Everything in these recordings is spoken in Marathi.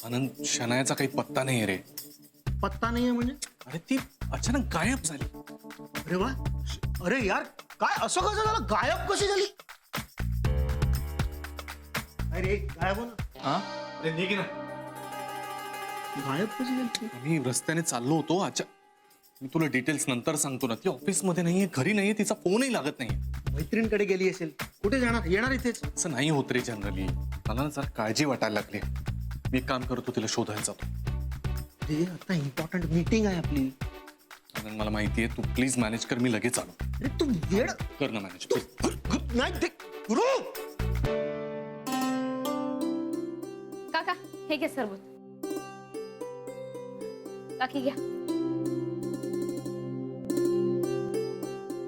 आनंद, शनायाचा काही पत्ता नाहीये रे. पत्ता नाहीये म्हणजे? अरे ती अचानक गायब झाली. अरे वा, अरे यार काय असं कसं झालं? गायब कशी झाली? अरे गायब हो ना. हा? अरे निघ ना. गायब कशी झाली? आम्ही रस्त्याने चाललो होतो. मी तुला डिटेल्स नंतर सांगतो ना. ती ऑफिसमध्ये नाहीये, घरी नाहीये, तिचा फोनही लागत नाहीये. मैत्रिणीकडे गेली असेल. कुठे जाणार? येणार इथेच. असं नाही होत रे जनरली. मला ना जरा काळजी वाटायला लागली. मी एक काम करतो, तिला शोधायला जातो. अरे आता इम्पॉर्टंट मीटिंग आहे आपली. आनंद, मला माहितीये, तू प्लीज मॅनेज कर. मी लगेच आलो. अरे तू वेळ कर ना मॅनेज. नाही ते गुरु. काका हे घ्या सरबत. काकी घ्या.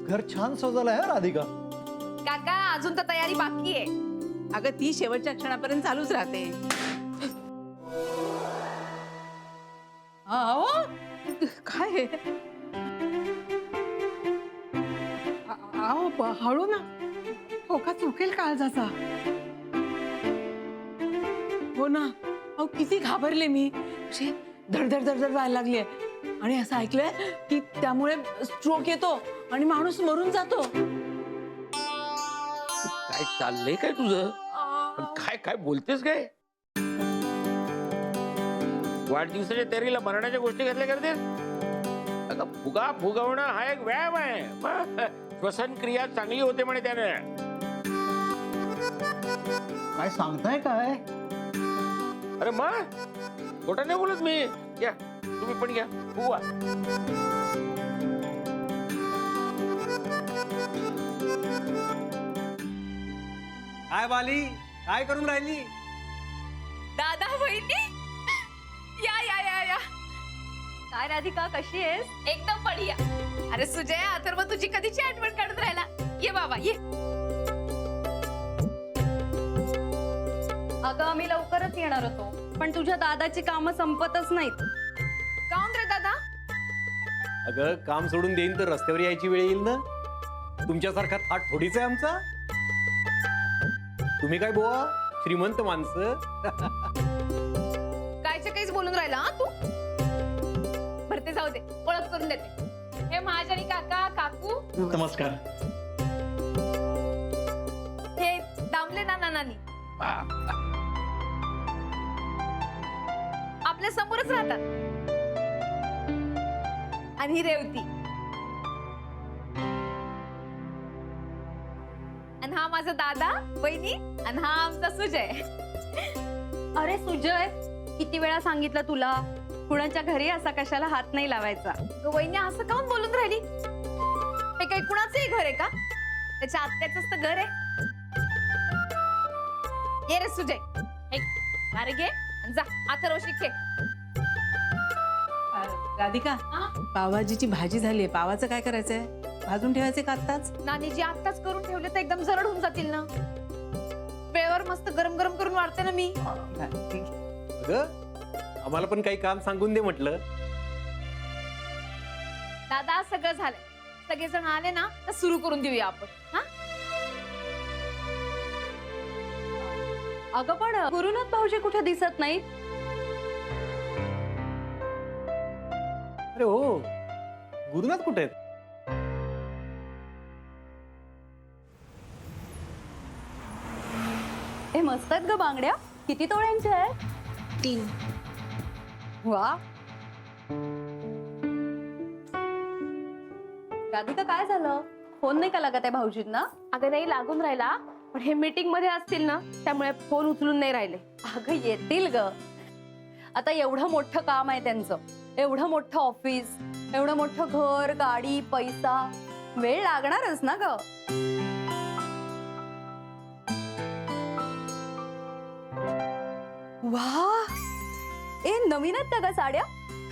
घर छान सजवलं आहे राधिका. काका अजून तर तयारी बाकी आहे. अगं ती शेवटच्या क्षणापर्यंत चालूच राहते. अहो काय आहे? अहो हळू ना, ठोका चुकेल काळजाचा. हो ना, अहो किती घाबरले मी. अशी धडधड धडधड व्हायला लागली आहे. आणि असं ऐकलंय की त्यामुळे स्ट्रोक येतो आणि माणूस मरून जातो. काय चाललंय काय तुझं? काय काय बोलतेस काय? वाढदिवसाच्या तयारीला मरणाच्या गोष्टी घातल्या करतेस? अगं फुगा फुगवणं हा एक व्यायाम आहे. श्वसन क्रिया चांगली होते म्हणे त्याने. काय सांगताय काय? अरे मग खोटं नाही बोलत मी. या तुम्ही पण घ्या फुवा. काय बाली, काय करून राहिली? दादा बहिणी या या या या. काय राधिका कशी आहेस? एकदम बढिया. अरे सुजया, तर मग तुझी कधीची आठवण काढत राहिला. ये बाबा ये. अगं आम्ही लवकरच येणार होतो, पण तुझ्या दादाची कामं संपतच नाहीत. काऊन रे दादा? अगं काम सोडून देईन तर रस्त्यावर यायची वेळ येईल ना. तुमच्यासारखा थाट थोडीच आहे आमचा. तुम्ही काय बुवा श्रीमंत माणसं. कायच्या काहीच बोलून राहिला हा तू. भरते जाऊ दे, ओळख करून देते. हे महाजनी काका काकू. नमस्कार. हे दामले नाना नानी आपल्या समोरच राहतात. आणि ही रेवती. आणि हा माझा दादा बहिणी. आणि हा आमचा सुजय. अरे सुजय, किती वेळा सांगितलं तुला, कुणाच्या घरी असा कशाला हात नाही लावायचा. वहिनी असं काऊन बोलून राहिली? हे काही कुणाचंही घर आहे का? त्याच्या आत्याचंच तर घर आहे. ये रे सुजय, हे अरे घे आणि जा आता रोशी खे. राधिका, पावभाजीची भाजी झालीये. पावाचं काय करायचंय? भाजून ठेवायचे का आत्ताच? नानीजी आत्ताच करून ठेवले तर एकदम जरड होऊन जातील ना. वेळेवर मस्त गरम गरम करून वाढते ना मी. अगं आम्हाला पण काही काम सांगून दे म्हटलं. दादा सगळं झालंय. सगळेजण आले ना तर सुरू करून देऊया आपण. हा अगं पण गुरुनाथ भाऊजी कुठे दिसत नाही. अरे हो, गुरुनाथ कुठे आहेत? हे मस्त आहेत ग बांगड्या. किती तोळ्यांच्या आहेत? 3. वा. राधिका काय झालं? फोन नाही का लागत आहे भाऊजींना? अगं नाही लागून राहिला, पण हे मीटिंग मध्ये असतील ना त्यामुळे फोन उचलून नाही राहिले. अगं येतील ग. आता एवढं मोठं काम आहे त्यांचं, एवढं मोठं ऑफिस, एवढं मोठं घर, गाडी, पैसा. वेळ लागणारच ना ग. वा, ए नवीन आहेत का ग साड्या?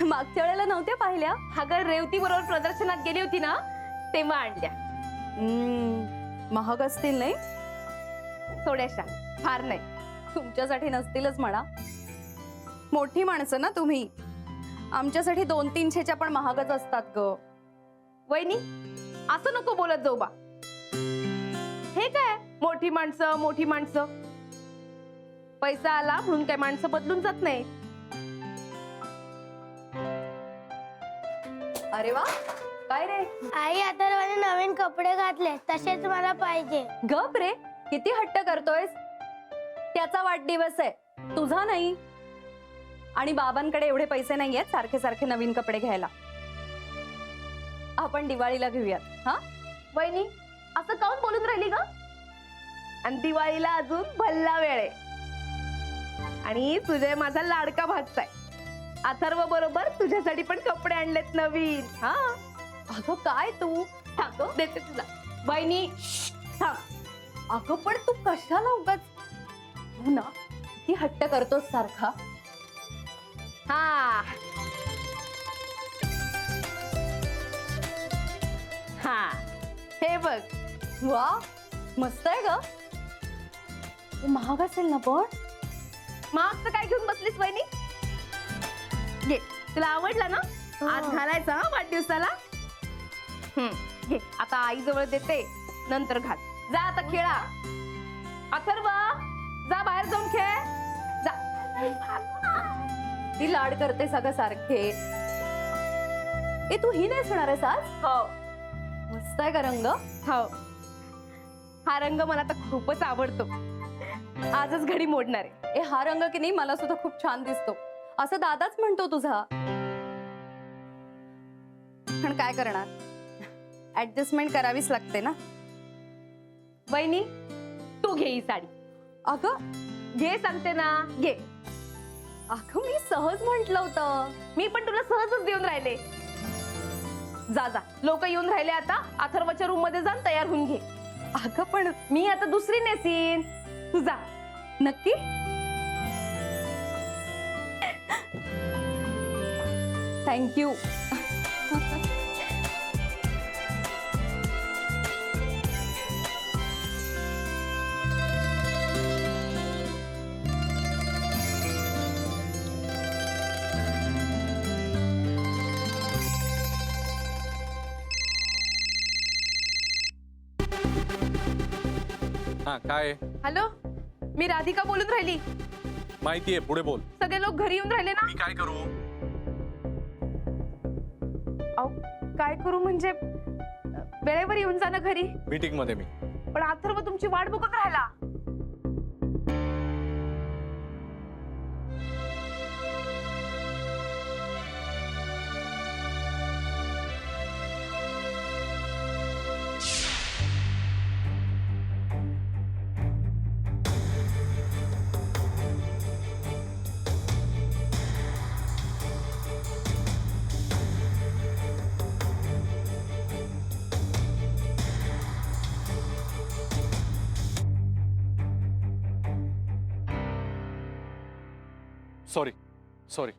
मागच्या वेळेला नव्हत्या पाहिल्या. अगं रेवती बरोबर प्रदर्शनात गेली होती ना तेव्हा आणल्या. महाग असतील नाही? थोड्याशा, फार नाही. तुमच्यासाठी नसतीलच म्हणा. मोठी माणसं ना तुम्ही. आमच्यासाठी 200-300च्या पण महागच असतात ग. वहिनी असं नको बोलत जाऊ बा. हे काय मोठी माणसं मोठी माणसं. पैसा आला म्हणून काय माणसं बदलून जात नाही. अरे वा, काय रे? आई अथर्वने नवीन कपडे घातले तसेच मला पाहिजे. गप रे, किती हट्ट करतोयस. त्याचा वाढदिवस आहे, तुझा नाही. आणि बाबांकडे एवढे पैसे नाहीयेत सारखे सारखे नवीन कपडे घ्यायला. आपण दिवाळीला घेऊयात. हा वहिनी, असं काऊन बोलून राहिली ग? आणि दिवाळीला अजून भल्ला वेळ आहे. आणि सुजय माझा लाडका भाचा आहे. अथर्व बरोबर तुझ्यासाठी पण कपडे आणलेत नवीन. हा अगं काय तू? थांब, देते तुला. वहिनी थांब. अगं पण तू कशाला उगाच, तू ना किती हट्ट करतोस सारखा. हा हा, हे बघ. वा, मस्त आहे ग. महाग असेल ना पण. मागचं काय घेऊन बसलीस वहिनी? घे, तुला आवडला ना? आज घालायचा हा वाढदिवसाला. घे, आता आई जवळ देते, नंतर घाल. जा आता खेळा. अथर्व, जा बाहेर जाऊन खेळ. जा. ती लाड करते सगळं सारखे. ए, तू ही नेसणार आहेस आज? हो मस्त आहे का रंग? हो, हा रंग मला तर खूपच आवडतो. आजच घडी मोडणार आहे. ए, हा रंग की नाही मला सुद्धा खूप छान दिसतो, असं दादाच म्हणतो तुझा. पण काय करणार, ऍडजस्टमेंट करावीच लागते ना. वहिनी, तू घे ही साडी. अगं घे सांगते ना, घे. अगं मी सहज म्हंटल होतं. मी पण तुला सहजच देऊन राहिले. जा जा, लोक येऊन राहिले आता. अथर्वच्या रूम मध्ये जाऊन तयार होऊन घे. अगं पण मी आता दुसरी नेसीन, तू जा. नक्की. थँक्यू. हा काय हॅलो, मी राधिका बोलून राहिली. माहितीये, पुढे बोल. सगळे लोक घरी येऊन राहिले ना. मी काय करू? अहो, काय करू म्हणजे वेळेवर येऊन जा ना घरी. मीटिंग मध्ये मी. पण अथर्व तुमची वाट बघत राहिला. Sorry sorry